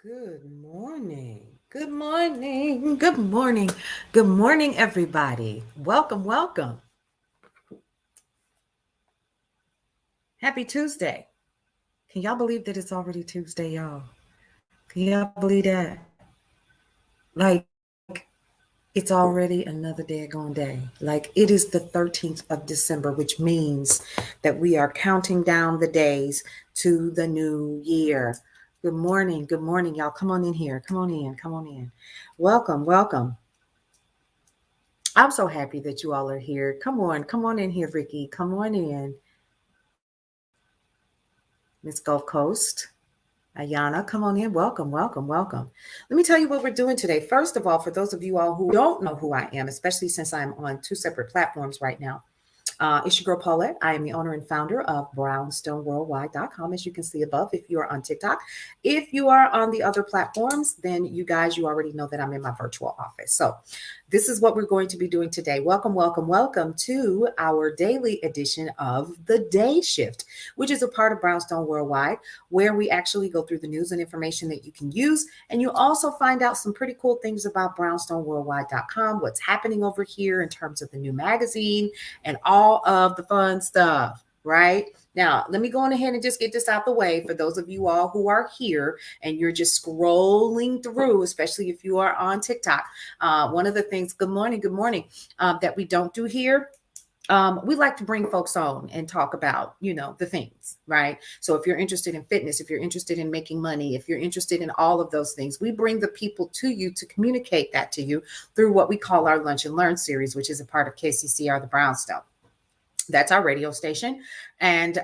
Good morning. Good morning. Good morning. Good morning, everybody. Welcome, welcome. Happy Tuesday. Can y'all believe that it's already Tuesday, y'all? Can y'all believe that? Like, it's already another daggone day. Like, it is the 13th of December, which means that we are counting down the days to the new year. Good morning. Good morning, y'all. Come on in here. Come on in. Come on in. Welcome, welcome. I'm so happy that you all are here. Come on in here, Ricky. Come on in. Miss Gulf Coast, Ayana, come on in. Welcome, welcome, welcome. Let me tell you what we're doing today. First of all, for those of you all who don't know who I am, especially since I'm on two separate platforms right now, it's your girl Paulette. I am the owner and founder of BrownstoneWorldwide.com, as you can see above. If you are on TikTok, if you are on the other platforms, then you already know that I'm in my virtual office. So, this is what we're going to be doing today. Welcome, welcome, welcome to our daily edition of the Day Shift, which is a part of Brownstone Worldwide, where we actually go through the news and information that you can use. And you also find out some pretty cool things about BrownstoneWorldwide.com, what's happening over here in terms of the new magazine and all of the fun stuff, right? Now, let me go on ahead and just get this out the way for those of you all who are here and you're just scrolling through, especially if you are on TikTok. One of the things, good morning, that we don't do here, we like to bring folks on and talk about, the things, right? So if you're interested in fitness, if you're interested in making money, if you're interested in all of those things, we bring the people to you to communicate that to you through what we call our Lunch and Learn series, which is a part of KCCR, the Brownstone. That's our radio station. And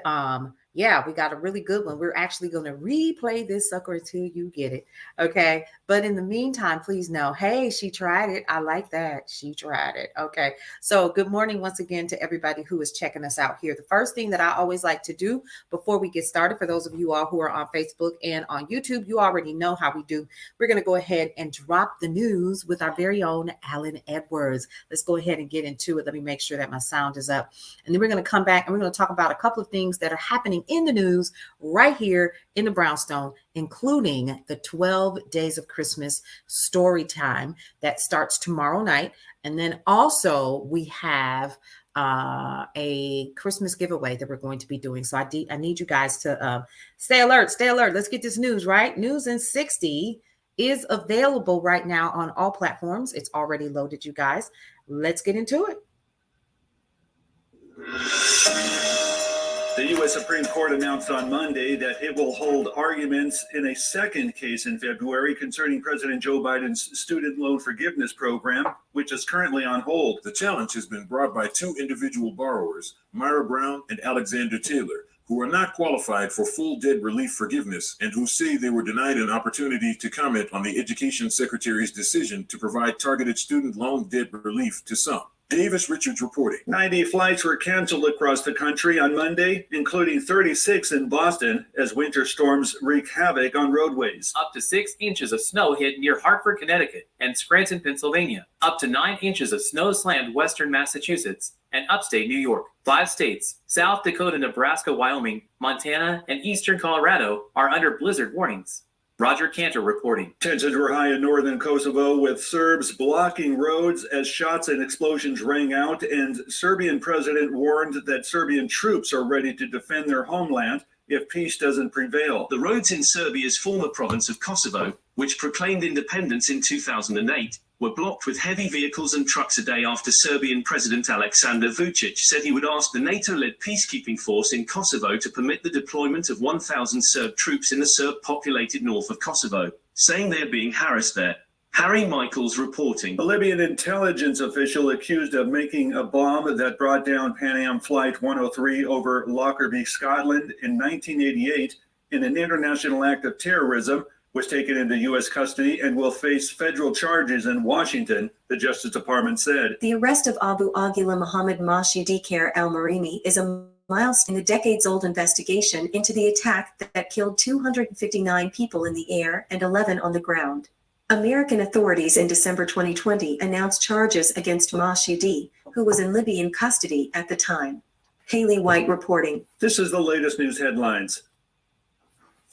yeah, we got a really good one. We're actually going to replay this sucker until you get it. Okay. But in the meantime, please know, hey, she tried it. I like that. She tried it. Okay. So good morning once again to everybody who is checking us out here. The first thing that I always like to do before we get started, for those of you all who are on Facebook and on YouTube, you already know how we do. We're going to go ahead and drop the news with our very own Alan Edwards. Let's go ahead and get into it. Let me make sure that my sound is up. And then we're going to come back and we're going to talk about a couple of things that are happening in the news right here in the Brownstone, including the 12 Days of Christmas story time that starts tomorrow night. And then also we have a Christmas giveaway that we're going to be doing. So I need you guys to stay alert, stay alert. Let's get this news, right? News in 60 is available right now on all platforms. It's already loaded, you guys. Let's get into it. The U.S. Supreme Court announced on Monday that it will hold arguments in a second case in February concerning President Joe Biden's student loan forgiveness program, which is currently on hold. The challenge has been brought by two individual borrowers, Myra Brown and Alexander Taylor, who are not qualified for full debt relief forgiveness and who say they were denied an opportunity to comment on the Education Secretary's decision to provide targeted student loan debt relief to some. Davis Richards reporting. 90 flights were canceled across the country on Monday, including 36 in Boston, as winter storms wreak havoc on roadways. Up to 6 inches of snow hit near Hartford, Connecticut, and Scranton, Pennsylvania. Up to 9 inches of snow slammed western Massachusetts and upstate New York. 5 states, South Dakota, Nebraska, Wyoming, Montana, and eastern Colorado, are under blizzard warnings. Roger Cantor reporting. Tensions were high in northern Kosovo, with Serbs blocking roads as shots and explosions rang out, and Serbian president warned that Serbian troops are ready to defend their homeland if peace doesn't prevail. The roads in Serbia's former province of Kosovo, which proclaimed independence in 2008, were blocked with heavy vehicles and trucks a day after Serbian President Aleksandar Vučić said he would ask the NATO-led peacekeeping force in Kosovo to permit the deployment of 1,000 Serb troops in the Serb-populated north of Kosovo, saying they are being harassed there. Harry Michaels reporting. A Libyan intelligence official accused of making a bomb that brought down Pan Am Flight 103 over Lockerbie, Scotland in 1988 in an international act of terrorism was taken into U.S. custody and will face federal charges in Washington, the Justice Department said. The arrest of Abu Aguila Mohammed Mashidi Khair al-Marimi is a milestone in the decades-old investigation into the attack that killed 259 people in the air and 11 on the ground. American authorities in December 2020 announced charges against Mashidi, who was in Libyan custody at the time. Haley White reporting. This is the latest news headlines.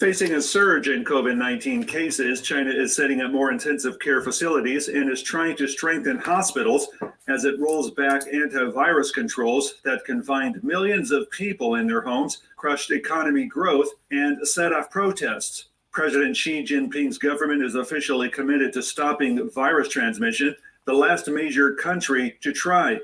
Facing a surge in COVID-19 cases, China is setting up more intensive care facilities and is trying to strengthen hospitals as it rolls back antivirus controls that confined millions of people in their homes, crushed economy growth, and set off protests. President Xi Jinping's government is officially committed to stopping virus transmission, the last major country to try.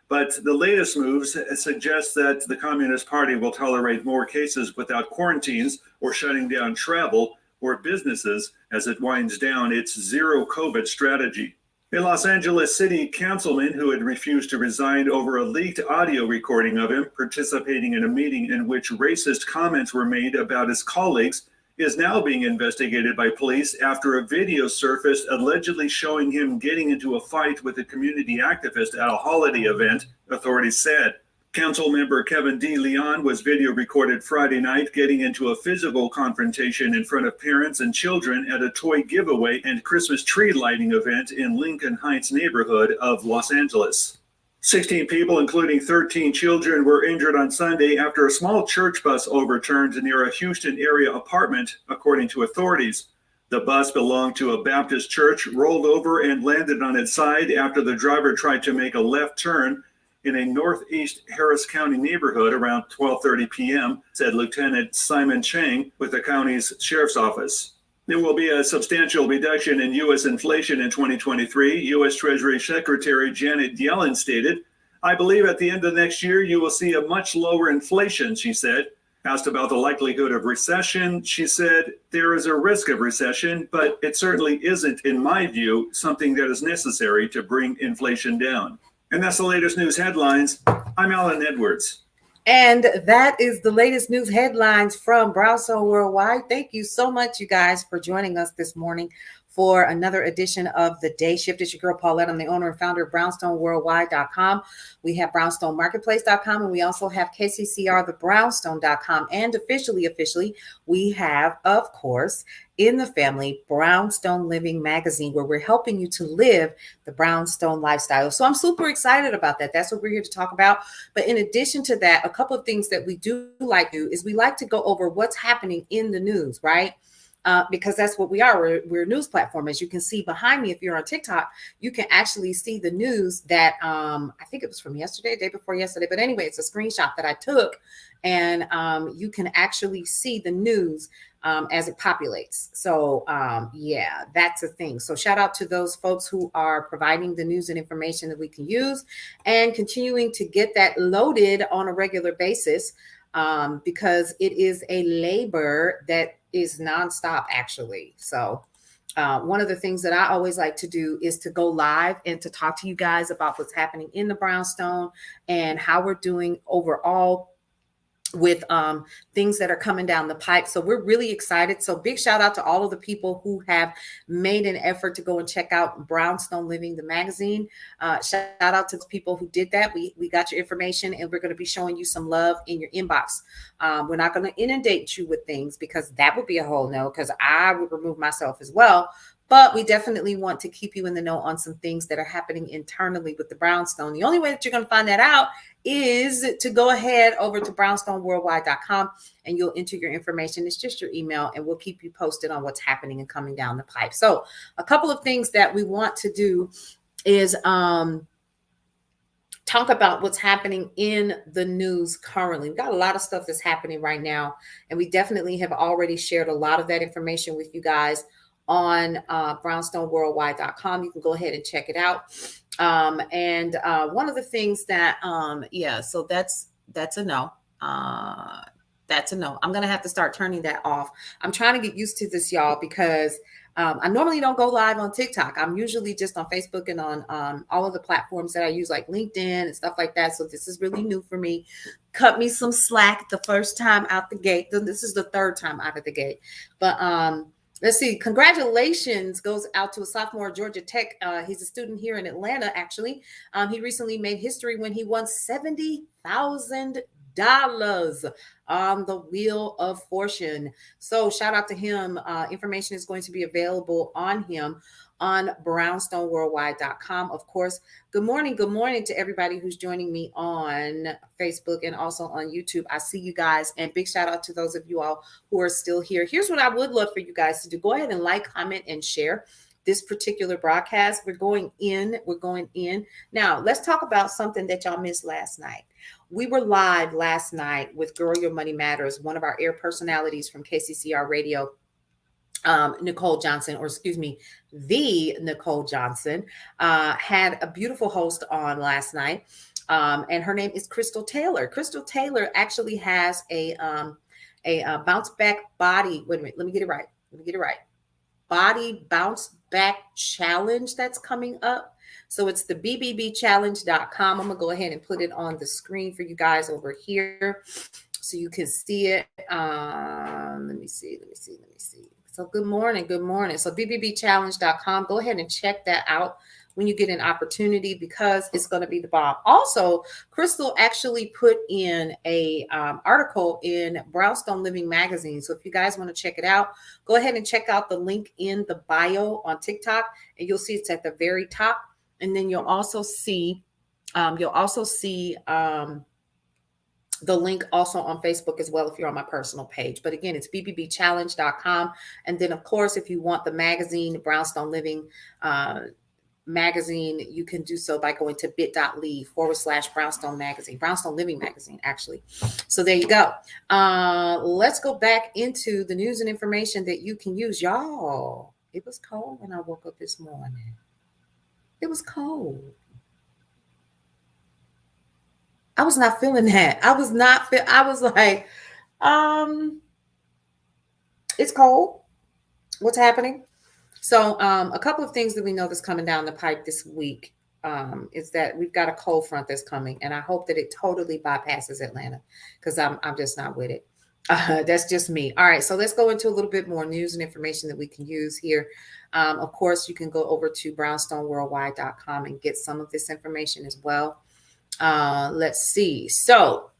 But the latest moves suggest that the Communist Party will tolerate more cases without quarantines or shutting down travel or businesses as it winds down its zero COVID strategy. A Los Angeles City councilman who had refused to resign over a leaked audio recording of him participating in a meeting in which racist comments were made about his colleagues is now being investigated by police after a video surfaced allegedly showing him getting into a fight with a community activist at a holiday event, authorities said. Council member Kevin D. Leon was video recorded Friday night getting into a physical confrontation in front of parents and children at a toy giveaway and Christmas tree lighting event in Lincoln Heights neighborhood of Los Angeles. 16 people, including 13 children, were injured on Sunday after a small church bus overturned near a Houston area apartment, according to authorities. The bus belonged to a Baptist church, rolled over and landed on its side after the driver tried to make a left turn in a northeast Harris County neighborhood around 12:30 p.m., said Lieutenant Simon Chang with the county's sheriff's office. There will be a substantial reduction in U.S. inflation in 2023, U.S. Treasury Secretary Janet Yellen stated. I believe at the end of next year, you will see a much lower inflation, she said. Asked about the likelihood of recession, she said, there is a risk of recession, but it certainly isn't, in my view, something that is necessary to bring inflation down. And that's the latest news headlines. I'm Alan Edwards. And that is the latest news headlines from Brownstone Worldwide. Thank you so much, you guys, for joining us this morning for another edition of The Day Shift. It's your girl, Paulette. I'm the owner and founder of BrownstoneWorldwide.com. We have BrownstoneMarketplace.com, and we also have KCCRTheBrownstone.com. And officially, we have, of course, in the family, Brownstone Living Magazine, where we're helping you to live the Brownstone lifestyle. So I'm super excited about that. That's what we're here to talk about. But in addition to that, a couple of things that we do like to do is we like to go over what's happening in the news, right? Because that's what we are. We're a news platform. As you can see behind me, if you're on TikTok, you can actually see the news that I think it was from yesterday, day before yesterday. But anyway, it's a screenshot that I took, and you can actually see the news as it populates. So yeah, that's a thing. So shout out to those folks who are providing the news and information that we can use and continuing to get that loaded on a regular basis, because it is a labor that is nonstop, actually. So one of the things that I always like to do is to go live and to talk to you guys about what's happening in the Brownstone and how we're doing overall with things that are coming down the pipe. So we're really excited. So big shout out to all of the people who have made an effort to go and check out Brownstone Living, the magazine. Shout out to the people who did that. We got your information, and we're going to be showing you some love in your inbox. We're not going to inundate you with things, because that would be a whole no, because I would remove myself as well. But we definitely want to keep you in the know on some things that are happening internally with the Brownstone. The only way that you're going to find that out is to go ahead over to brownstoneworldwide.com, and you'll enter your information. It's just your email, and we'll keep you posted on what's happening and coming down the pipe. So a couple of things that we want to do is talk about what's happening in the news currently. We've got a lot of stuff that's happening right now, and we definitely have already shared a lot of that information with you guys on brownstoneworldwide.com. You can go ahead and check it out. And one of the things that, so that's a no. That's a no. I'm going to have to start turning that off. I'm trying to get used to this, y'all, because I normally don't go live on TikTok. I'm usually just on Facebook and on all of the platforms that I use, like LinkedIn and stuff like that. So this is really new for me. Cut me some slack the first time out the gate. This is the third time out of the gate. But let's see. Congratulations goes out to a sophomore at Georgia Tech. He's a student here in Atlanta, actually. He recently made history when he won $70,000 on the Wheel of Fortune. So shout out to him. Information is going to be available on him on brownstoneworldwide.com. Of course, good morning to everybody who's joining me on Facebook and also on YouTube. I see you guys, and big shout out to those of you all who are still here. Here's what I would love for you guys to do. Go ahead and like, comment, and share this particular broadcast. We're going in. Now, let's talk about something that y'all missed last night. We were live last night with Girl Your Money Matters, one of our air personalities from KCCR Radio, Nicole Johnson, or excuse me, the Nicole Johnson, had a beautiful host on last night. And her name is Crystal Taylor. Crystal Taylor actually has a bounce back body. Wait a minute. Let me get it right. Body bounce back challenge that's coming up. So it's the bbbchallenge.com. I'm going to go ahead and put it on the screen for you guys over here so you can see it. Let me see. So good morning. So bbbchallenge.com. Go ahead and check that out when you get an opportunity, because it's going to be the bomb. Also, Crystal actually put in a article in Brownstone Living magazine. So if you guys want to check it out, go ahead and check out the link in the bio on TikTok, and you'll see it's at the very top. And then you'll also see the link also on Facebook as well if you're on my personal page. But again, it's bbbchallenge.com. And then, of course, if you want the magazine, Brownstone Living magazine, you can do so by going to bit.ly/Brownstone magazine, Brownstone Living magazine, actually. So there you go. Let's go back into the news and information that you can use. Y'all, it was cold when I woke up this morning. It was cold. I was not feeling that. I was like, it's cold. What's happening? So a couple of things that we know that's coming down the pipe this week is that we've got a cold front that's coming, and I hope that it totally bypasses Atlanta, because I'm just not with it. That's just me. All right, so let's go into a little bit more news and information that we can use here. Of course, you can go over to brownstoneworldwide.com and get some of this information as well. Let's see. So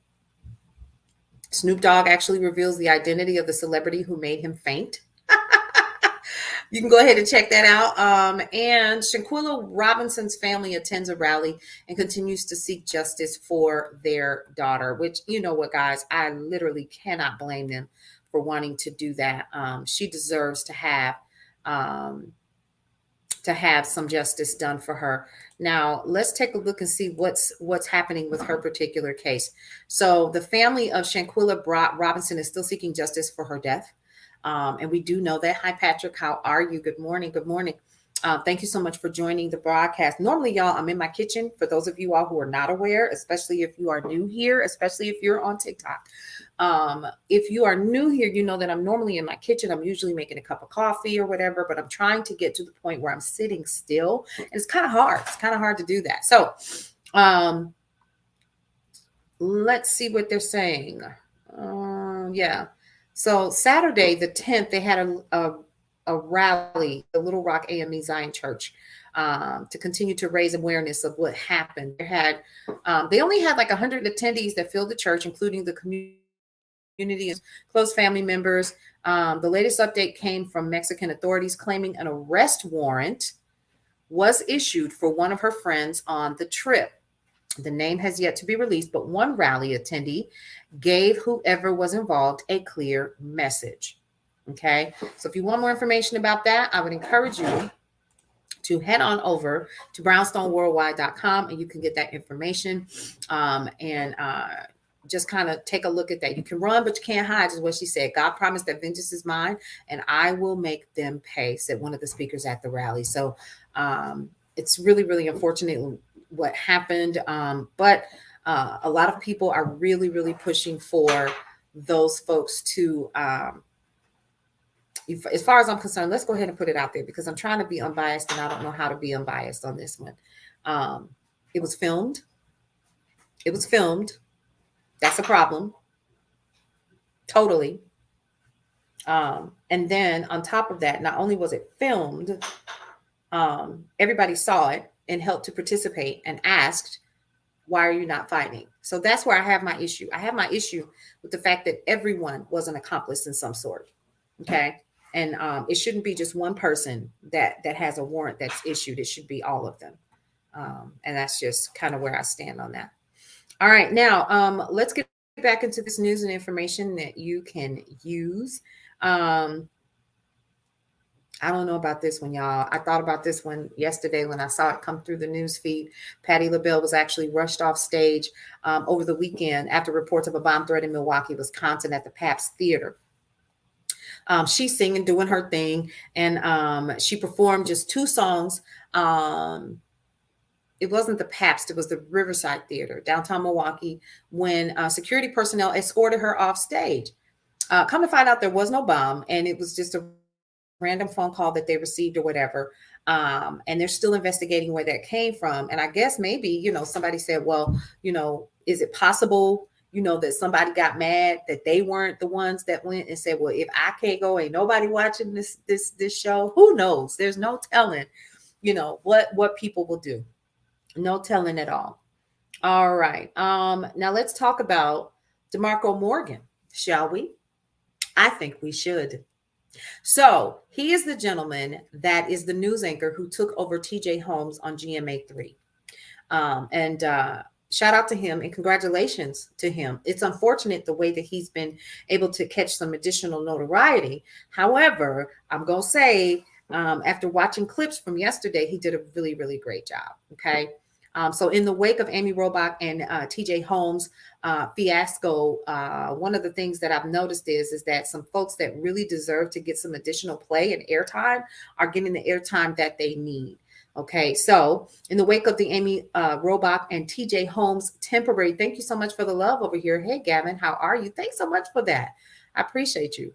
Snoop Dogg actually reveals the identity of the celebrity who made him faint. You can go ahead and check that out. And Shanquella Robinson's family attends a rally and continues to seek justice for their daughter, which, you know what, guys, I literally cannot blame them for wanting to do that. She deserves to have some justice done for her. Now, let's take a look and see what's happening with her particular case. So the family of Shanquella Robinson is still seeking justice for her death. And we do know that. Hi, Patrick. How are you? Good morning. Thank you so much for joining the broadcast. Normally, y'all, I'm in my kitchen. For those of you all who are not aware, especially if you are new here, especially if you're on TikTok. If you are new here, you know that I'm normally in my kitchen. I'm usually making a cup of coffee or whatever, but I'm trying to get to the point where I'm sitting still. And it's kind of hard. It's kind of hard to do that. So let's see what they're saying. Yeah. So Saturday, the 10th, they had a rally, the Little Rock AME Zion Church, to continue to raise awareness of what happened. They only had like 100 attendees that filled the church, including the community and close family members. The latest update came from Mexican authorities claiming an arrest warrant was issued for one of her friends on the trip. The name has yet to be released, but one rally attendee gave whoever was involved a clear message. Okay, so if you want more information about that, I would encourage you to head on over to brownstoneworldwide.com, and you can get that information and just kind of take a look at that. You can run, but you can't hide, is what she said. God promised that vengeance is mine, and I will make them pay, said one of the speakers at the rally. So it's really, really unfortunate what happened. But a lot of people are really, really pushing for those folks to, as far as I'm concerned, let's go ahead and put it out there, because I'm trying to be unbiased and I don't know how to be unbiased on this one. It was filmed. That's a problem. Totally. And then on top of that, not only was it filmed, everybody saw it and helped to participate and asked, why are you not fighting? So that's where I have my issue. I have my issue with the fact that everyone was an accomplice in some sort. Okay. And it shouldn't be just one person that has a warrant that's issued. It should be all of them. And that's just kind of where I stand on that. All right, now let's get back into this news and information that you can use. I don't know about this one, y'all. I thought about this one yesterday when I saw it come through the news feed. Patti LaBelle was actually rushed off stage over the weekend after reports of a bomb threat in Milwaukee, Wisconsin at the Pabst Theater. She's singing, doing her thing, and she performed just 2 songs. It wasn't the Pabst, it was the Riverside Theater, downtown Milwaukee, when security personnel escorted her off stage. Come to find out, there was no bomb, and it was just a random phone call that they received or whatever. And they're still investigating where that came from. And I guess maybe, somebody said, well, is it possible, that somebody got mad that they weren't the ones that went and said, well, if I can't go, ain't nobody watching this show. Who knows? There's no telling, what people will do. No telling at all. All right. Now let's talk about DeMarco Morgan, shall we? I think we should. So he is the gentleman that is the news anchor who took over TJ Holmes on GMA3. And shout out to him and congratulations to him. It's unfortunate the way that he's been able to catch some additional notoriety. However, I'm going to say, after watching clips from yesterday, he did a really, really great job. Okay. So in the wake of Amy Robach and TJ Holmes fiasco, one of the things that I've noticed is that some folks that really deserve to get some additional play and airtime are getting the airtime that they need. Okay, so in the wake of the Amy Robach and TJ Holmes temporary, thank you so much for the love over here. Hey, Gavin, how are you? Thanks so much for that. I appreciate you.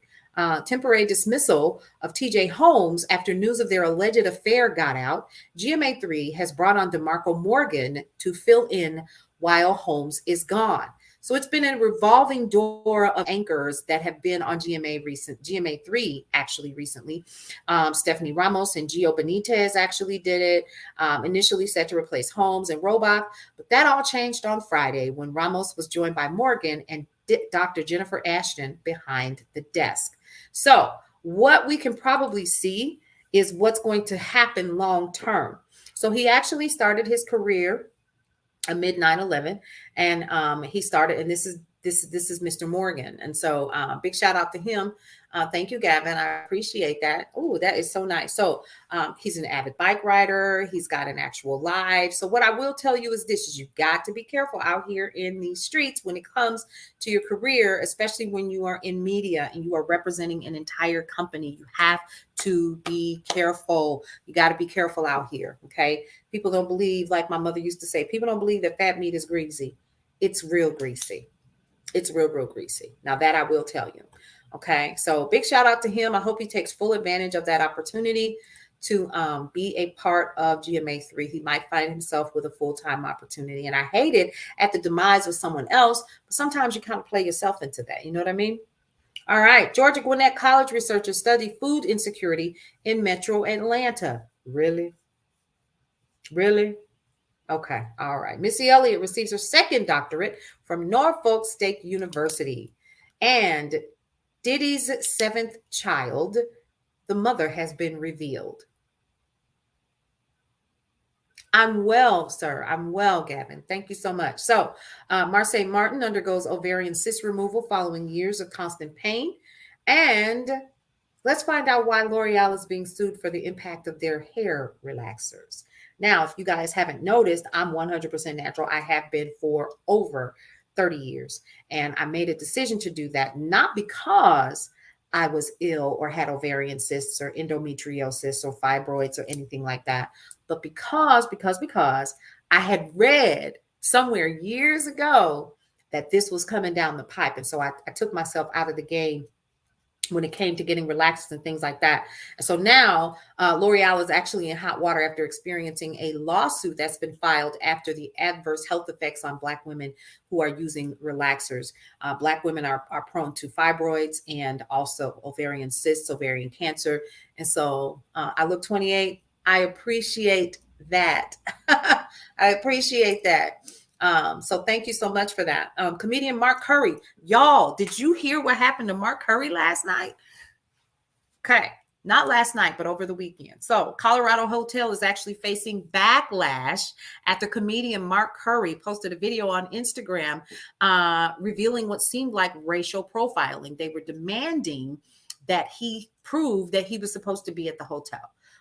Temporary dismissal of TJ Holmes after news of their alleged affair got out, GMA3 has brought on DeMarco Morgan to fill in while Holmes is gone. So it's been a revolving door of anchors that have been on GMA3 actually recently. Stephanie Ramos and Gio Benitez actually did it, initially set to replace Holmes and Robach, but that all changed on Friday when Ramos was joined by Morgan and Dr. Jennifer Ashton behind the desk. So what we can probably see is what's going to happen long term. So he actually started his career amid 9/11, and he started, and this is Mr. Morgan. And so big shout out to him. Thank you, Gavin. I appreciate that. Oh, that is so nice. So he's an avid bike rider. He's got an actual life. So what I will tell you is this, is you've got to be careful out here in these streets when it comes to your career, especially when you are in media and you are representing an entire company. You have to be careful. You got to be careful out here. Okay. People don't believe, like my mother used to say, people don't believe that fat meat is greasy. It's real greasy. It's real greasy. Now that I will tell you. Okay. So big shout out to him. I hope he takes full advantage of that opportunity to be a part of GMA3. He might find himself with a full-time opportunity. And I hate it at the demise of someone else, but sometimes you kind of play yourself into that. You know what I mean? All right. Georgia Gwinnett College researchers study food insecurity in Metro Atlanta. Really? Okay. All right. Missy Elliott receives her second doctorate from Norfolk State University. And Diddy's 7th child, the mother has been revealed. I'm well, sir. I'm well, Gavin. Thank you so much. So Marseille Martin undergoes ovarian cyst removal following years of constant pain. And let's find out why L'Oreal is being sued for the impact of their hair relaxers. Now, if you guys haven't noticed, I'm 100% natural. I have been for over 30 years. And I made a decision to do that, not because I was ill or had ovarian cysts or endometriosis or fibroids or anything like that, but because I had read somewhere years ago that this was coming down the pipe. And so I took myself out of the game when it came to getting relaxers and things like that. And so now L'Oreal is actually in hot water after experiencing a lawsuit that's been filed after the adverse health effects on Black women who are using relaxers. Black women are prone to fibroids and also ovarian cysts, ovarian cancer. And so I look 28. I appreciate that. I appreciate that. So thank you so much for that. Comedian Mark Curry. Y'all, did you hear what happened to Mark Curry last night? Okay. Not last night, but over the weekend. So Colorado Hotel is actually facing backlash after comedian Mark Curry posted a video on Instagram revealing what seemed like racial profiling. They were demanding that he prove that he was supposed to be at the hotel.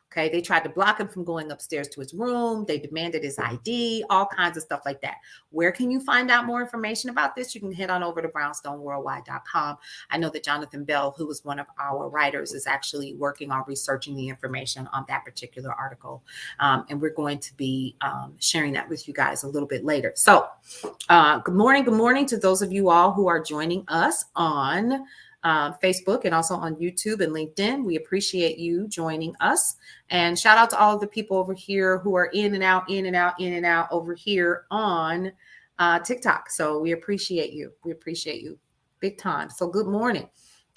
Okay, they tried to block him from going upstairs to his room. They demanded his ID, all kinds of stuff like that. Where can you find out more information about this? You can head on over to brownstoneworldwide.com. I know that Jonathan Bell, who is one of our writers, is actually working on researching the information on that particular article. And we're going to be sharing that with you guys a little bit later. So good morning to those of you all who are joining us on Facebook and also on YouTube and LinkedIn. We appreciate you joining us. And shout out to all of the people over here who are in and out over here on TikTok. So we appreciate you. We appreciate you big time. So good morning.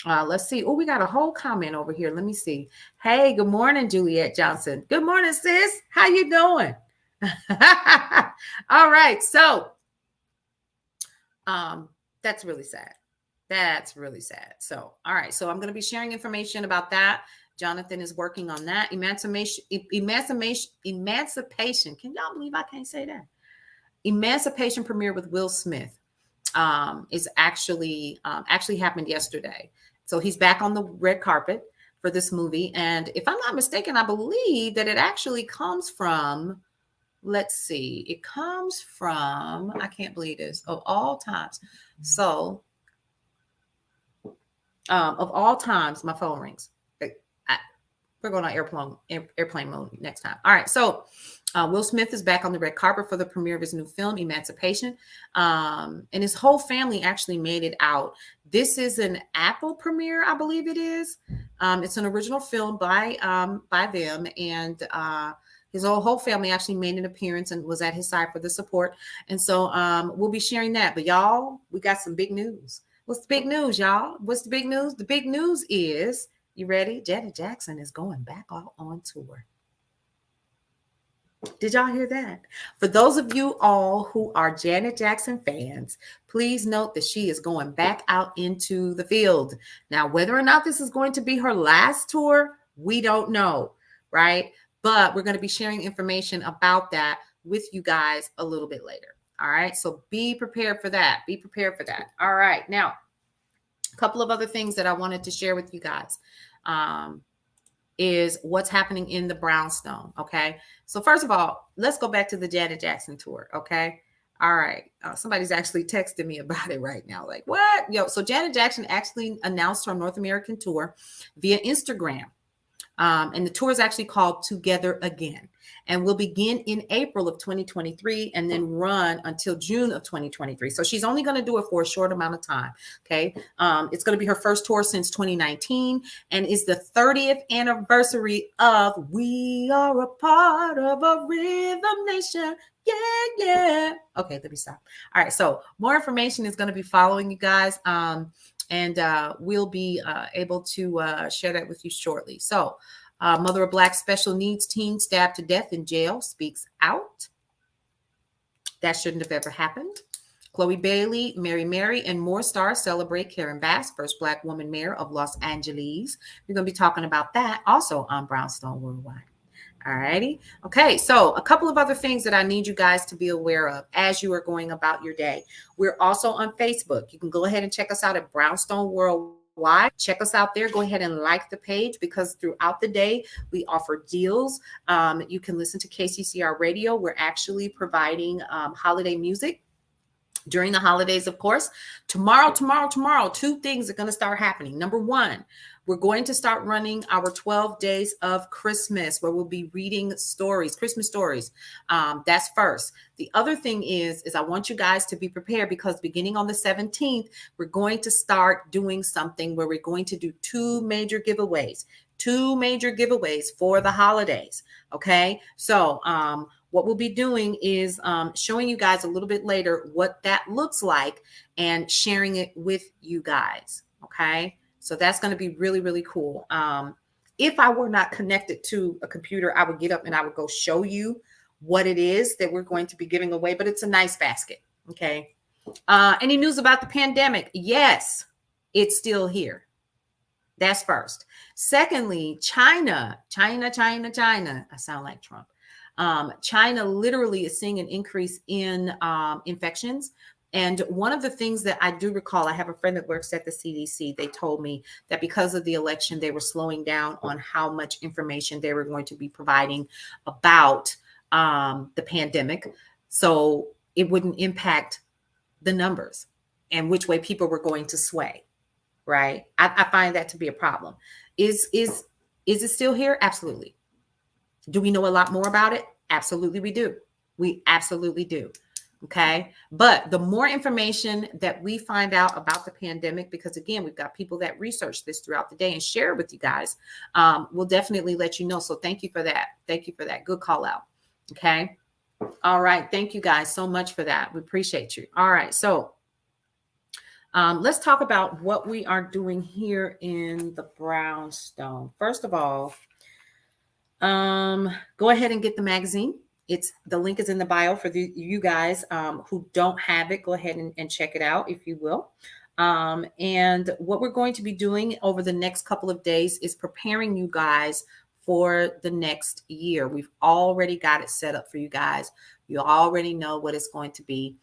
Let's see. Oh, we got a whole comment over here. Let me see. Hey, good morning, Juliet Johnson. Good morning, sis. How you doing? All right. So that's really sad. That's really sad. So, all right. So I'm going to be sharing information about that. Jonathan is working on that. Emancipation. Can y'all believe I can't say that? Emancipation premiere with Will Smith is actually happened yesterday. So he's back on the red carpet for this movie. And if I'm not mistaken, I believe that it actually comes from, let's see, it comes from, I can't believe this, of all times. So of all times, my phone rings. We're going on airplane mode next time. All right. So Will Smith is back on the red carpet for the premiere of his new film, Emancipation. And his whole family actually made it out. This is an Apple premiere, I believe it is. It's an original film by them. And his whole family actually made an appearance and was at his side for the support. And so we'll be sharing that. But y'all, we got some big news. What's the big news, y'all? What's the big news? The big news is, you ready? Janet Jackson is going back out on tour. Did y'all hear that? For those of you all who are Janet Jackson fans, please note that she is going back out into the field. Now, whether or not this is going to be her last tour, we don't know, right? But we're going to be sharing information about that with you guys a little bit later. All right. So be prepared for that. Be prepared for that. All right. Now, a couple of other things that I wanted to share with you guys is what's happening in the Brownstone. Okay. So first of all, let's go back to the Janet Jackson tour. Okay. All right. Somebody's actually texting me about it right now. Like, what? So Janet Jackson actually announced her North American tour via Instagram. And the tour is actually called Together Again and will begin in April of 2023 and then run until June of 2023. So she's only going to do it for a short amount of time. Okay. It's going to be her first tour since 2019 and is the 30th anniversary of We Are a Part of a Rhythm Nation. Yeah. Okay. Let me stop. All right. So more information is going to be following you guys. And we'll be able to share that with you shortly. So mother of Black special needs teen stabbed to death in jail speaks out. That shouldn't have ever happened. Chloe Bailey, Mary, and more stars celebrate Karen Bass, first Black woman mayor of Los Angeles. We're going to be talking about that also on Brownstone Worldwide. All righty. Okay. So a couple of other things that I need you guys to be aware of as you are going about your day. We're also on Facebook. You can go ahead and check us out at Brownstone Worldwide. Check us out there. Go ahead and like the page because throughout the day, we offer deals. You can listen to KCCR Radio. We're actually providing holiday music during the holidays, of course. Tomorrow, two things are going to start happening. Number one, we're going to start running our 12 days of Christmas where we'll be reading stories, Christmas stories. That's first. The other thing is I want you guys to be prepared because beginning on the 17th, we're going to start doing something where we're going to do two major giveaways for the holidays. Okay. So, what we'll be doing is showing you guys a little bit later what that looks like and sharing it with you guys. Okay. So that's going to be really, really cool. If I were not connected to a computer, I would get up and I would go show you what it is that we're going to be giving away, but it's a nice basket. Okay. Any news about the pandemic? Yes, it's still here. That's first. Secondly, China. I sound like Trump. China literally is seeing an increase in infections. And one of the things that I do recall, I have a friend that works at the CDC. They told me that because of the election, they were slowing down on how much information they were going to be providing about the pandemic. So it wouldn't impact the numbers and which way people were going to sway. Right. I find that to be a problem. Is it still here? Absolutely. Do we know a lot more about it? Absolutely, we do. We absolutely do. Okay. But the more information that we find out about the pandemic, because again, we've got people that research this throughout the day and share it with you guys, we'll definitely let you know. So thank you for that. Thank you for that. Good call out. Okay. All right. Thank you guys so much for that. We appreciate you. All right. So let's talk about what we are doing here in the Brownstone. First of all, go ahead and get the magazine. The link is in the bio for you guys who don't have it. Go ahead and check it out, if you will. And what we're going to be doing over the next couple of days is preparing you guys for the next year. We've already got it set up for you guys. You already know what it's going to be.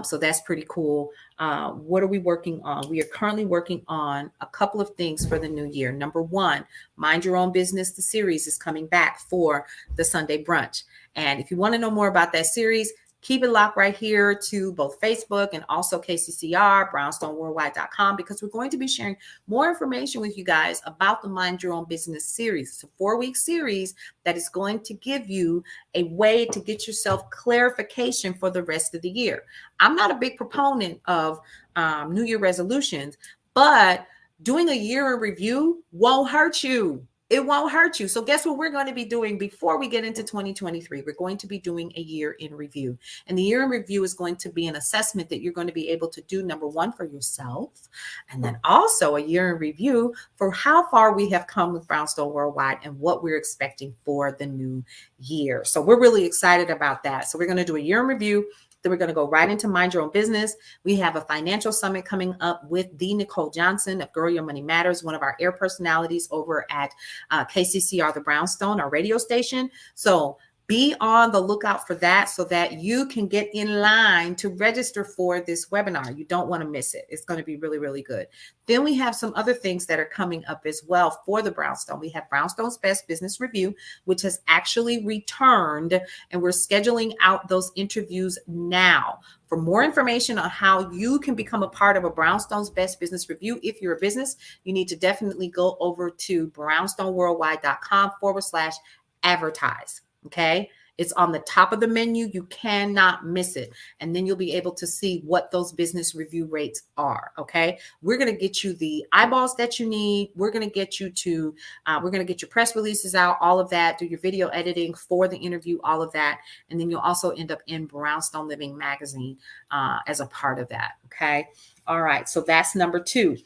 So that's pretty cool. What are we working on? We are currently working on a couple of things for the new year. Number one, Mind Your Own Business. The series is coming back for the Sunday brunch. And if you want to know more about that series, keep it locked right here to both Facebook and also KCCR, brownstoneworldwide.com, because we're going to be sharing more information with you guys about the Mind Your Own Business series. It's a 4-week series that is going to give you a way to get yourself clarification for the rest of the year. I'm not a big proponent of New Year resolutions, but doing a year in review won't hurt you. It won't hurt you. So guess what we're going to be doing before we get into 2023? We're going to be doing a year in review. And the year in review is going to be an assessment that you're going to be able to do, number one, for yourself, and then also a year in review for how far we have come with Brownstone Worldwide and what we're expecting for the new year. So we're really excited about that. So we're going to do a year in review. Then we're going to go right into Mind Your Own Business. We have a financial summit coming up with the Nicole Johnson of Girl Your Money Matters, one of our air personalities over at KCCR, the Brownstone, our radio station. So be on the lookout for that so that you can get in line to register for this webinar. You don't want to miss it. It's going to be really, really good. Then we have some other things that are coming up as well for the Brownstone. We have Brownstone's Best Business Review, which has actually returned, and we're scheduling out those interviews now. For more information on how you can become a part of a Brownstone's Best Business Review, if you're a business, you need to definitely go over to brownstoneworldwide.com/advertise. Okay. It's on the top of the menu. You cannot miss it. And then you'll be able to see what those business review rates are. Okay. We're going to get you the eyeballs that you need. We're going to get you to, we're going to get your press releases out, all of that, do your video editing for the interview, all of that. And then you'll also end up in Brownstone Living Magazine as a part of that. Okay. All right. So that's number two.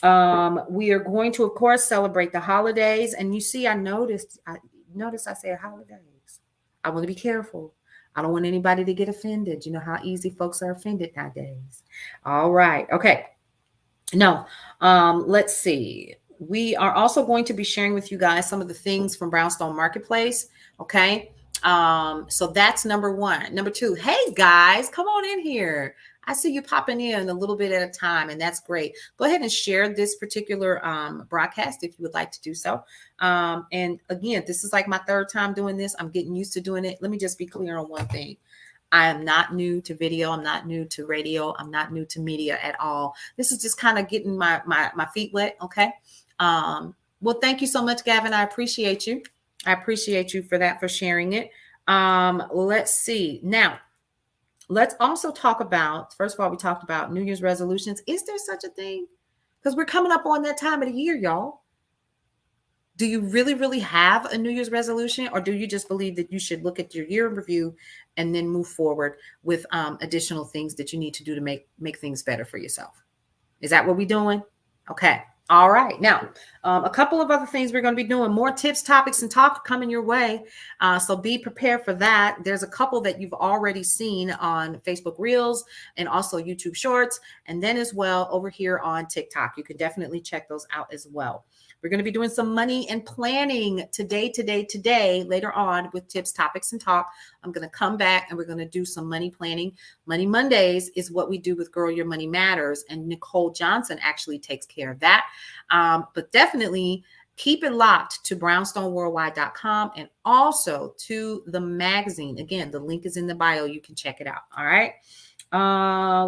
We are going to, of course, celebrate the holidays. And you see, I noticed I said holidays. I want to be careful. I don't want anybody to get offended. You know how easy folks are offended nowadays. All right. Okay. No, let's see. We are also going to be sharing with you guys some of the things from Brownstone Marketplace. Okay. So that's number one. Number two, hey guys, come on in here. I see you popping in a little bit at a time, and that's great. Go ahead and share this particular broadcast if you would like to do so. And again, this is like my third time doing this. I'm getting used to doing it. Let me just be clear on one thing. I am not new to video. I'm not new to radio. I'm not new to media at all. This is just kind of getting my feet wet. Okay. Well, thank you so much, Gavin. I appreciate you. I appreciate you for that, for sharing it. Let's see. Now, let's also talk about, first of all, we talked about New Year's resolutions. Is there such a thing? Because we're coming up on that time of the year, y'all. Do you really, really have a New Year's resolution, or do you just believe that you should look at your year in review and then move forward with additional things that you need to do to make things better for yourself? Is that what we're doing? Okay. All right. Now, a couple of other things we're going to be doing, more tips, topics, and talk coming your way. So be prepared for that. There's a couple that you've already seen on Facebook Reels and also YouTube Shorts. And then as well over here on TikTok, you can definitely check those out as well. We're going to be doing some money and planning today, later on with tips, topics, and talk. I'm going to come back and we're going to do some money planning. Money Mondays is what we do with Girl, Your Money Matters. And Nicole Johnson actually takes care of that. But definitely keep it locked to brownstoneworldwide.com and also to the magazine. Again, the link is in the bio. You can check it out. All right.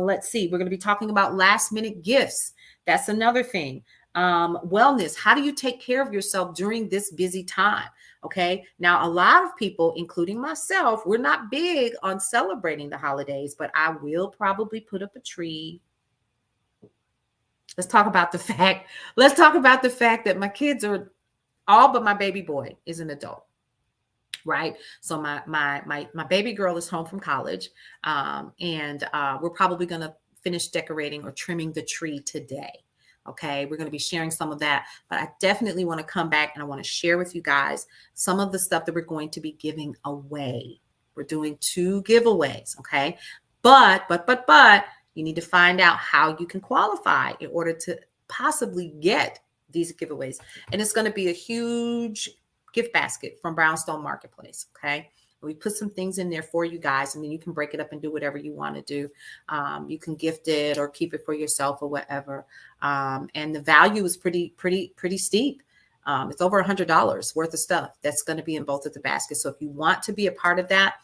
Let's see. We're going to be talking about last minute gifts. That's another thing. Wellness. How do you take care of yourself during this busy time? Okay. Now, a lot of people, including myself, we're not big on celebrating the holidays, but I will probably put up a tree. Let's talk about the fact that my kids are all but my baby boy is an adult. Right. So my baby girl is home from college. And we're probably going to finish decorating or trimming the tree today. Okay. We're going to be sharing some of that, but I definitely want to come back and I want to share with you guys some of the stuff that we're going to be giving away. We're doing 2 giveaways. Okay. But you need to find out how you can qualify in order to possibly get these giveaways. And it's going to be a huge gift basket from Brownstone Marketplace. Okay. We put some things in there for you guys, and then you can break it up and do whatever you want to do. You can gift it or keep it for yourself or whatever. And the value is pretty steep. It's over $100 worth of stuff that's going to be in both of the baskets. So if you want to be a part of that,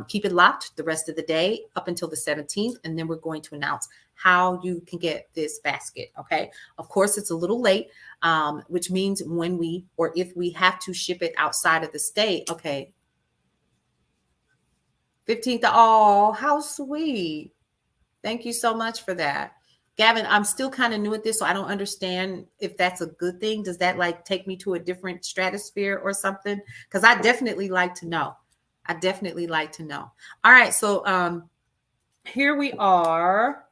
keep it locked the rest of the day up until the 17th. And then we're going to announce how you can get this basket. Okay. Of course, it's a little late, which means if we have to ship it outside of the state. Okay. 15th. Oh, how sweet. Thank you so much for that. Gavin, I'm still kind of new at this, so I don't understand if that's a good thing. Does that like take me to a different stratosphere or something? Because I definitely like to know. All right. So here we are.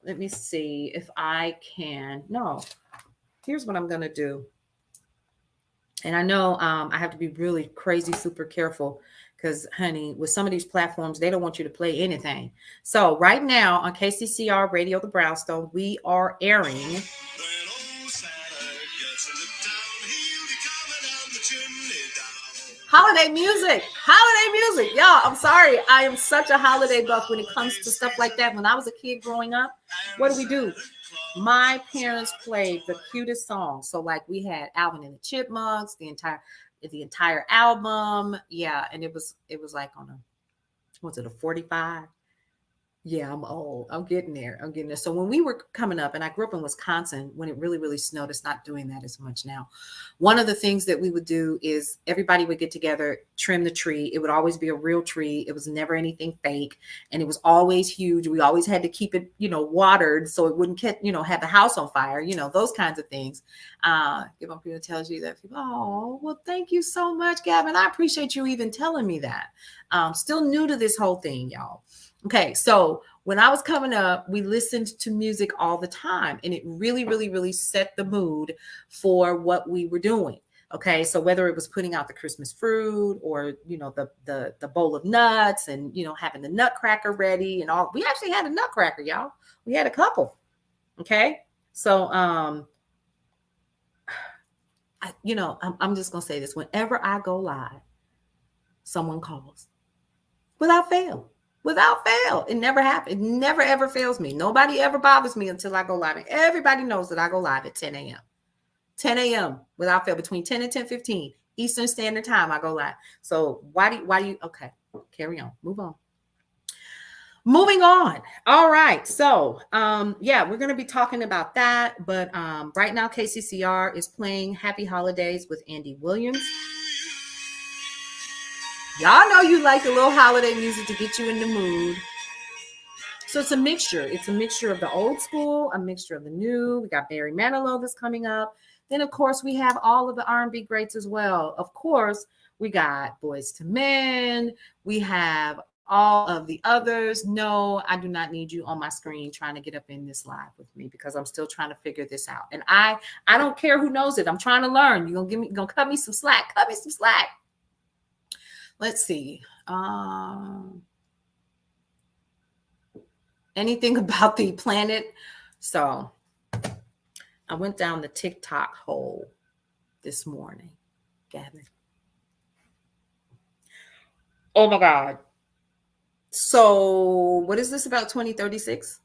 Let me see if I can. No, here's what I'm going to do. And I know I have to be really crazy, super careful because, honey, with some of these platforms, they don't want you to play anything. So right now on KCCR Radio, the Brownstone, we are airing holiday music. Y'all, I'm sorry. I am such a holiday buff when it comes to stuff like that. When I was a kid growing up, what do? My parents played the cutest songs. So like we had Alvin and the Chipmunks, the entire album. Yeah. And it was like on a 45? Yeah, I'm old. I'm getting there. So when we were coming up, and I grew up in Wisconsin, when it really, really snowed, it's not doing that as much now. One of the things that we would do is everybody would get together, trim the tree. It would always be a real tree. It was never anything fake. And it was always huge. We always had to keep it, watered so it wouldn't get, have the house on fire, those kinds of things. People tells you that people, oh, well, thank you so much, Gavin. I appreciate you even telling me that. Still new to this whole thing, y'all. Okay, so when I was coming up, we listened to music all the time, and it really, really, really set the mood for what we were doing. Okay, so whether it was putting out the Christmas fruit or the bowl of nuts and having the nutcracker ready and all, we actually had a nutcracker, y'all. We had a couple. Okay, so I'm just gonna say this: whenever I go live, someone calls without fail. It never happens. It never, ever fails me. Nobody ever bothers me until I go live. And everybody knows that I go live at 10 a.m. 10 a.m. without fail. Between 10 and 10:15 Eastern Standard Time, I go live. So why do you, okay, carry on. Move on. Moving on. All right. So, we're going to be talking about that. But right now, KCCR is playing Happy Holidays with Andy Williams. Y'all know you like a little holiday music to get you in the mood. So it's a mixture. It's a mixture of the old school, a mixture of the new. We got Barry Manilow that's coming up. Then, of course, we have all of the R&B greats as well. Of course, we got Boyz II Men. We have all of the others. No, I do not need you on my screen trying to get up in this live with me because I'm still trying to figure this out. And I don't care who knows it. I'm trying to learn. You're gonna cut me some slack. Let's see. Anything about the planet? So I went down the TikTok hole this morning, Gavin. Oh my God. So what is this about 2036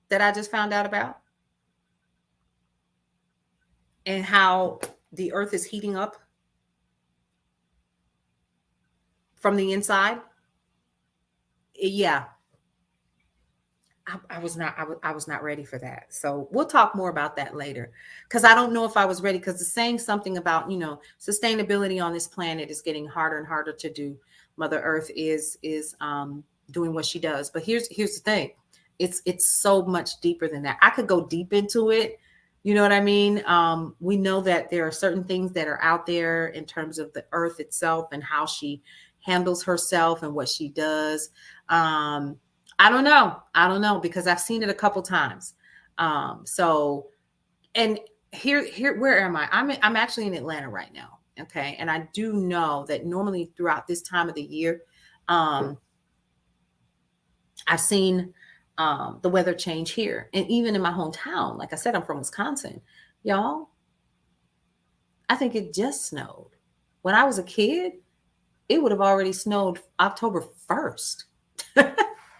that I just found out about? And how the earth is heating up from the inside? Yeah. I was not ready for that. So we'll talk more about that later, because I don't know if I was ready, because it's saying something about, sustainability on this planet is getting harder and harder to do. Mother Earth is doing what she does. But here's the thing. It's so much deeper than that. I could go deep into it. You know what I mean? We know that there are certain things that are out there in terms of the earth itself and how she handles herself and what she does. I don't know, because I've seen it a couple times. So, and here, where am I? I'm actually in Atlanta right now. Okay. And I do know that normally throughout this time of the year, I've seen the weather change here. And even in my hometown, like I said, I'm from Wisconsin, y'all. I think it just snowed. When I was a kid, it would have already snowed October 1st.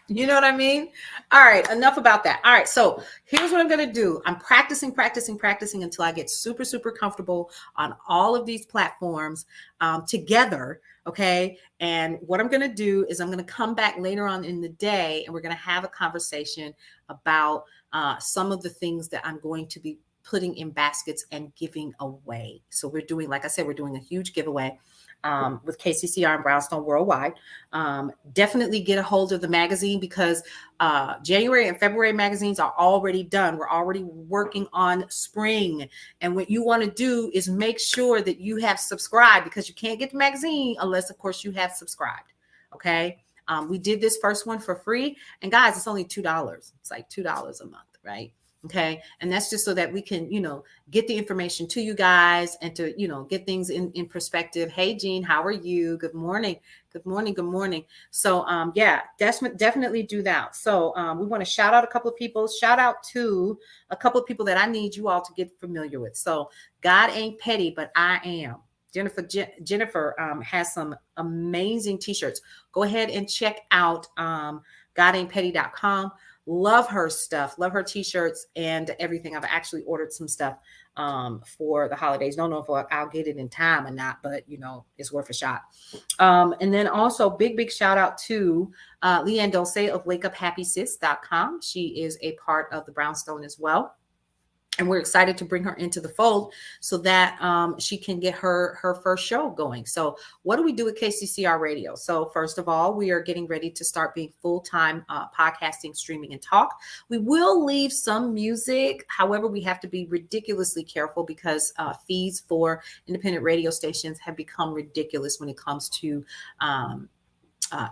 You know what I mean? All right, enough about that. All right, so here's what I'm going to do. I'm practicing until I get super, super comfortable on all of these platforms together, okay? And what I'm going to do is I'm going to come back later on in the day, and we're going to have a conversation about some of the things that I'm going to be putting in baskets and giving away. So we're doing, like I said, we're doing a huge giveaway with KCCR and Brownstone Worldwide. Definitely get a hold of the magazine, because January and February magazines are already done. We're already working on spring. And what you want to do is make sure that you have subscribed, because you can't get the magazine unless, of course, you have subscribed. Okay. We did this first one for free. And guys, it's only $2. It's like $2 a month, right? Okay. And that's just so that we can, get the information to you guys and to, get things in perspective. Hey, Jean, how are you? Good morning. Good morning. Good morning. So, yeah, definitely do that. So we want to shout out a couple of people. Shout out to a couple of people that I need you all to get familiar with. So God ain't petty, but I am. Jennifer has some amazing t-shirts. Go ahead and check out godaintpetty.com. Love her stuff, love her t-shirts and everything. I've actually ordered some stuff for the holidays. Don't know if I'll get it in time or not, but it's worth a shot. And then also big shout out to Leanne Dulce of wakeuphappysis.com. She is a part of the Brownstone as well. And we're excited to bring her into the fold so that she can get her first show going. So what do we do with KCCR Radio? So first of all, we are getting ready to start being full-time podcasting, streaming, and talk. We will leave some music. However, we have to be ridiculously careful, because fees for independent radio stations have become ridiculous when it comes to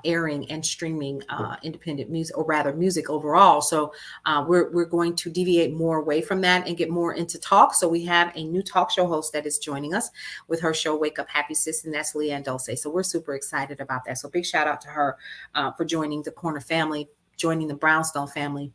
airing and streaming independent music, or rather music overall. So we're going to deviate more away from that and get more into talk. So we have a new talk show host that is joining us with her show Wake Up Happy Sis, and that's Leanne Dulce. So we're super excited about that. So big shout out to her for joining the Corner family, joining the Brownstone family.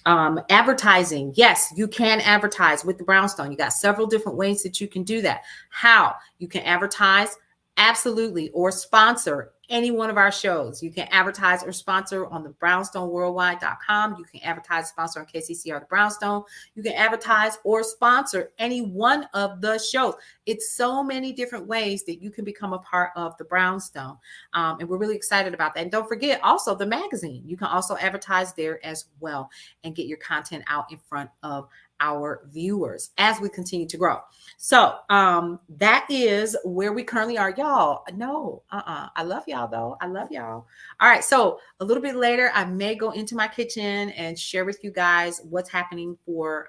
Advertising. Yes, you can advertise with the Brownstone. You got several different ways that you can do that. How? You can advertise, absolutely, or sponsor any one of our shows. You can advertise or sponsor on the brownstoneworldwide.com. You can advertise, sponsor on KCCR the Brownstone. You can advertise or sponsor any one of the shows. It's so many different ways that you can become a part of the Brownstone. And we're really excited about that. And don't forget also the magazine. You can also advertise there as well and get your content out in front of our viewers as we continue to grow. So that is where we currently are, y'all. No, I love y'all though. I love y'all. All right. So a little bit later, I may go into my kitchen and share with you guys what's happening for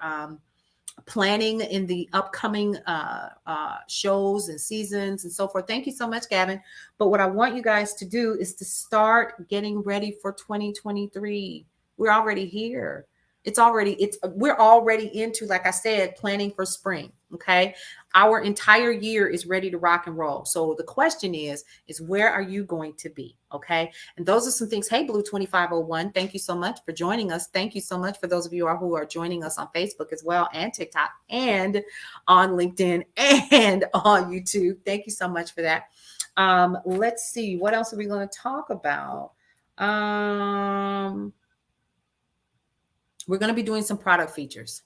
planning in the upcoming shows and seasons and so forth. Thank you so much, Gavin. But what I want you guys to do is to start getting ready for 2023. We're already here. We're already into, like I said, planning for spring. Okay. Our entire year is ready to rock and roll. So the question is where are you going to be? Okay. And those are some things. Hey, Blue 2501, thank you so much for joining us. Thank you so much for those of you who are joining us on Facebook as well, and TikTok, and on LinkedIn, and on YouTube. Thank you so much for that. Let's see. What else are we going to talk about? We're going to be doing some product features.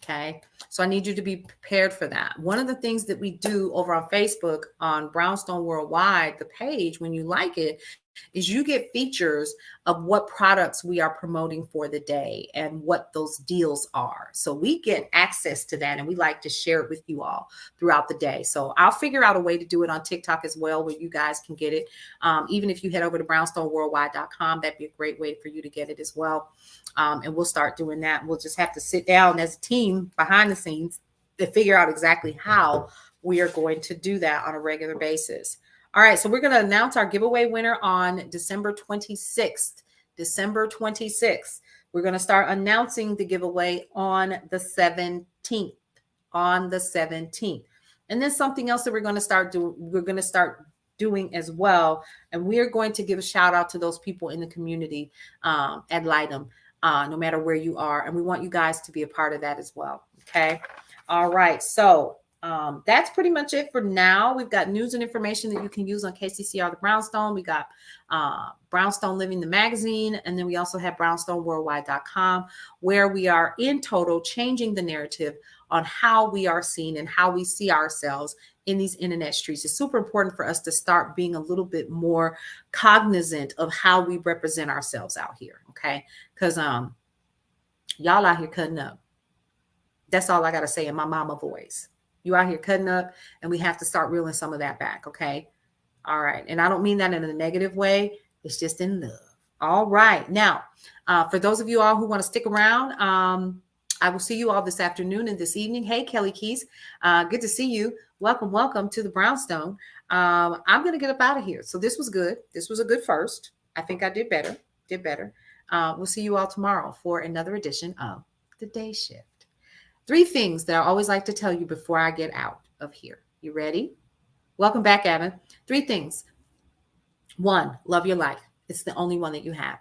Okay. So I need you to be prepared for that. One of the things that we do over on Facebook on Brownstone Worldwide, the page, when you like it, is you get features of what products we are promoting for the day and what those deals are. So we get access to that, and we like to share it with you all throughout the day. So I'll figure out a way to do it on TikTok as well, where you guys can get it. Even if you head over to brownstoneworldwide.com, that'd be a great way for you to get it as well. And we'll start doing that. We'll just have to sit down as a team behind the scenes to figure out exactly how we are going to do that on a regular basis. All right, so we're going to announce our giveaway winner on December 26th. December 26th. We're going to start announcing the giveaway on the 17th. On the 17th. And then something else that we're going to start doing as well. And we are going to give a shout out to those people in the community at Lightem, no matter where you are. And we want you guys to be a part of that as well. Okay. All right. So that's pretty much it for now. We've got news and information that you can use on KCCR the Brownstone. We got Brownstone Living the magazine, and then we also have brownstoneworldwide.com, where we are in total changing the narrative on how we are seen and how we see ourselves in these internet streets. It's super important for us to start being a little bit more cognizant of how we represent ourselves out here. Okay, because y'all out here cutting up. That's all I got to say in my mama voice. You out here cutting up, and we have to start reeling some of that back. Okay. All right. And I don't mean that in a negative way. It's just in love. All right. Now, for those of you all who want to stick around, I will see you all this afternoon and this evening. Hey, Kelly Keys. Good to see you. Welcome, welcome to the Brownstone. I'm going to get up out of here. So this was good. This was a good first. I think I did better. We'll see you all tomorrow for another edition of The Day Shift. 3 things that I always like to tell you before I get out of here. You ready? Welcome back, Evan. 3 things. 1, love your life. It's the only one that you have.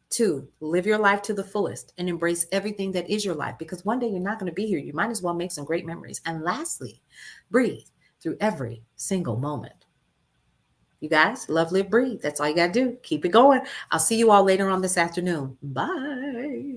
2, live your life to the fullest and embrace everything that is your life, because one day you're not going to be here. You might as well make some great memories. And lastly, breathe through every single moment. You guys, love, live, breathe. That's all you got to do. Keep it going. I'll see you all later on this afternoon. Bye.